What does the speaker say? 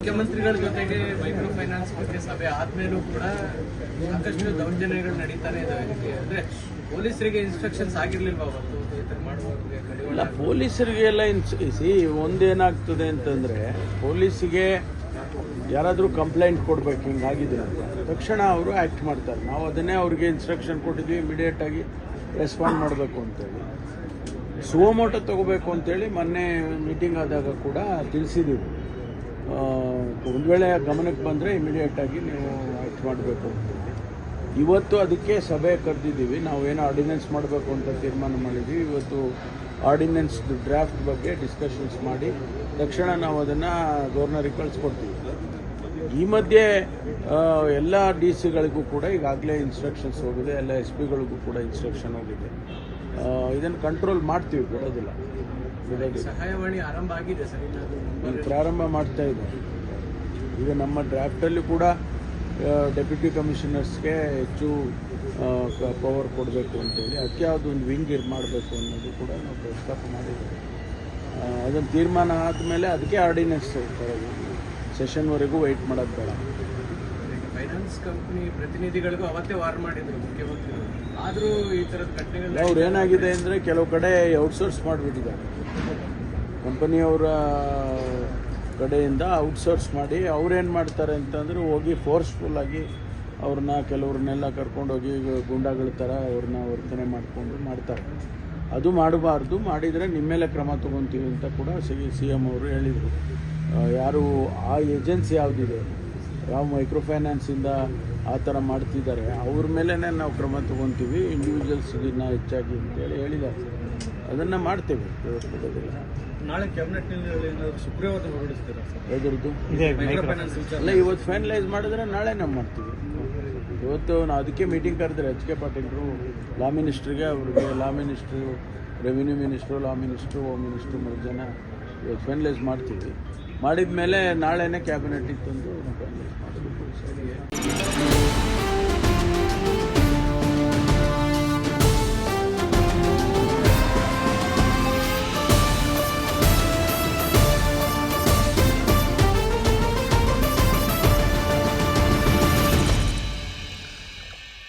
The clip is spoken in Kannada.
ಮುಖ್ಯಮಂತ್ರಿಗಳ ಜೊತೆಗೆ ಮೈಕ್ರೋ ಫೈನಾನ್ಸ್ ಬಗ್ಗೆ ಸಭೆ ಆದ್ಮೇಲೂ ಕೂಡ ಸಾಕಷ್ಟು ದೌರ್ಜನ್ಯಗಳು ನಡೀತಾನೆ ಇದಾವೆ. ಅಂದ್ರೆ ಪೊಲೀಸರಿಗೆ ಇನ್ಸ್ಟ್ರಕ್ಷನ್ಸ್ ಆಗಿರ್ಲಿಲ್ವಾ ಅವತ್ತು ಇಲ್ಲ, ಪೊಲೀಸರಿಗೆಲ್ಲ ಒಂದೇನಾಗ್ತದೆ ಅಂತಂದ್ರೆ ಪೊಲೀಸಿಗೆ ಯಾರಾದರೂ ಕಂಪ್ಲೇಂಟ್ ಕೊಡ್ಬೇಕು ಹಿಂಗಾಗಿದೆ ಅಂತ ತಕ್ಷಣ ಅವರು ಆ್ಯಕ್ಟ್ ಮಾಡ್ತಾರೆ. ನಾವು ಅದನ್ನೇ ಅವ್ರಿಗೆ ಇನ್ಸ್ಟ್ರಕ್ಷನ್ ಕೊಟ್ಟಿದ್ವಿ, ಇಮಿಡಿಯೇಟ್ ಆಗಿ ರೆಸ್ಪಾಂಡ್ ಮಾಡಬೇಕು ಅಂತೇಳಿ, ಸುವಮೋಟೋ ತಗೋಬೇಕು ಅಂತೇಳಿ ಮೊನ್ನೆ ಮೀಟಿಂಗ್ ಆದಾಗ ಕೂಡ ತಿಳಿಸಿದ್ದೀವಿ. ಒಂದು ವೇಳೆ ಗಮನಕ್ಕೆ ಬಂದರೆ ಇಮಿಡಿಯೇಟಾಗಿ ನೀವು ಆ್ಯಕ್ಟ್ ಮಾಡಬೇಕು ಅಂತೇಳಿ ಇವತ್ತು ಅದಕ್ಕೆ ಸಭೆ ಕರೆದಿದ್ದೀವಿ. ನಾವೇನೋ ಆರ್ಡಿನೆನ್ಸ್ ಮಾಡಬೇಕು ಅಂತ ತೀರ್ಮಾನ ಮಾಡಿದ್ವಿ. ಇವತ್ತು ಆರ್ಡಿನೆನ್ಸ್ ಡ್ರಾಫ್ಟ್ ಬಗ್ಗೆ ಡಿಸ್ಕಷನ್ಸ್ ಮಾಡಿ ತಕ್ಷಣ ನಾವು ಅದನ್ನು ಗವರ್ನರಿಗೆ ಕಳಿಸ್ಕೊಡ್ತೀವಿ. ಈ ಮಧ್ಯೆ ಎಲ್ಲ ಡಿ ಸಿಗಳಿಗೂ ಕೂಡ ಈಗಾಗಲೇ ಇನ್ಸ್ಟ್ರಕ್ಷನ್ಸ್ ಹೋಗಿದೆ, ಎಲ್ಲ ಎಸ್ ಪಿಗಳಿಗೂ ಕೂಡ ಇನ್ಸ್ಟ್ರಕ್ಷನ್ ಹೋಗಿದೆ. ಇದನ್ನು ಕಂಟ್ರೋಲ್ ಮಾಡ್ತೀವಿ, ಬಿಡೋದಿಲ್ಲ. ಸಹಾಯವಾಣಿ ಆರಂಭ ಆಗಿದೆ ಸರ್, ಪ್ರಾರಂಭ ಮಾಡ್ತಾ ಇದ್ದಾರೆ. ಈಗ ನಮ್ಮ ಡ್ರಾಫ್ಟಲ್ಲಿ ಕೂಡ ಡೆಪ್ಯೂಟಿ ಕಮಿಷನರ್ಸ್ಗೆ ಹೆಚ್ಚು ಪವರ್ ಕೊಡಬೇಕು ಅಂತೇಳಿ ಅದಕ್ಕೆ ಯಾವುದೋ ಒಂದು ವಿಂಗ್ ಮಾಡಬೇಕು ಅನ್ನೋದು ಕೂಡ ನಾವು ಪ್ರಸ್ತಾಪ ಮಾಡಿದ್ದೀವಿ. ಅದನ್ನು ತೀರ್ಮಾನ ಆದಮೇಲೆ ಅದಕ್ಕೆ ಆರ್ಡಿನೆನ್ಸ್ ತರೋದು, ಸೆಷನ್ವರೆಗೂ ವೆಯ್ಟ್ ಮಾಡೋದು ಬೇಡ. ಫೈನಾನ್ಸ್ ಕಂಪ್ನಿ ಪ್ರತಿನಿಧಿಗಳಿಗೂ ಅವತ್ತೇ ವಾರ್ ಮಾಡಿದ್ರು ಮುಖ್ಯಮಂತ್ರಿಗಳು. ಆದರೂ ಈ ಥರದ ಘಟನೆಗಳು ಅವ್ರು ಏನಾಗಿದೆ ಅಂದರೆ ಕೆಲವು ಕಡೆ ಔಟ್ಸೋರ್ಸ್ ಮಾಡಿಬಿಟ್ಟಿದ್ದಾರೆ. ಕಂಪನಿಯವರ ಕಡೆಯಿಂದ ಔಟ್ಸೋರ್ಸ್ ಮಾಡಿ ಅವ್ರೇನು ಮಾಡ್ತಾರೆ ಅಂತಂದರೆ ಹೋಗಿ ಫೋರ್ಸ್ಫುಲ್ಲಾಗಿ ಕೆಲವ್ರನ್ನೆಲ್ಲ ಕರ್ಕೊಂಡೋಗಿ ಗುಂಡಾಗಳ ಥರ ಅವ್ರನ್ನ ವರ್ತನೆ ಮಾಡಿಕೊಂಡು ಮಾಡ್ತಾರೆ. ಅದು ಮಾಡಬಾರ್ದು, ಮಾಡಿದರೆ ನಿಮ್ಮ ಮೇಲೆ ಕ್ರಮ ತೊಗೊತೀವಿ ಅಂತ ಕೂಡ CM ಅವರು ಹೇಳಿದರು. ಯಾರು ಆ ಏಜೆನ್ಸಿ ಯಾವುದಿದೆ, ಯಾವ ಮೈಕ್ರೋ ಫೈನಾನ್ಸಿಂದ ಆ ಥರ ಮಾಡ್ತಿದ್ದಾರೆ ಅವ್ರ ಮೇಲೇ ನಾವು ಕ್ರಮ ತೊಗೊತೀವಿ, ಇಂಡಿವಿಜುವಲ್ಸ್ಗಿನ್ನ ಹೆಚ್ಚಾಗಿ ಅಂತೇಳಿ ಹೇಳಿದ್ದಾರೆ. ಅದನ್ನು ಮಾಡ್ತೇವೆ, ಬಿಡೋದಿಲ್ಲ. ನಾಳೆ ಕ್ಯಾಬಿನೆಟ್ನಲ್ಲಿ ಏನಾದರೂ ಸುಗ್ರೀವಾಜ್ಞೆ ಹೊರಡಿಸ್ತೀರಾ ಸರ್? ಎದುರದ್ದು ಅಲ್ಲ, ಇವತ್ತು ಫೈನಲೈಸ್ ಮಾಡಿದ್ರೆ ನಾಳೆ ನಾವು ಮಾಡ್ತೀವಿ. ಇವತ್ತು ನಾವು ಅದಕ್ಕೆ ಮೀಟಿಂಗ್ ಕರೆದ್ರೆ HK ಪಾಟೀಲ್ರು ಲಾ ಮಿನಿಸ್ಟ್ರಿಗೆ, ಅವ್ರಿಗೆ ಲಾ ಮಿನಿಸ್ಟ್ರು, ರೆವಿನ್ಯೂ ಮಿನಿಸ್ಟ್ರು, ಲಾ ಮಿನಿಸ್ಟ್ರು, ಹೋಮ್ ಮಿನಿಸ್ಟ್ರು 3 ಜನ ಇವತ್ತು ಫೈನಲೈಸ್ ಮಾಡ್ತೀವಿ. ಮಾಡಿದ ಮೇಲೆ ನಾಳೆನೇ ಕ್ಯಾಬಿನೆಟ್ಟಿಗೆ ತಂದು ಫೈನಲೈಸ್ ಮಾಡಬೇಕು.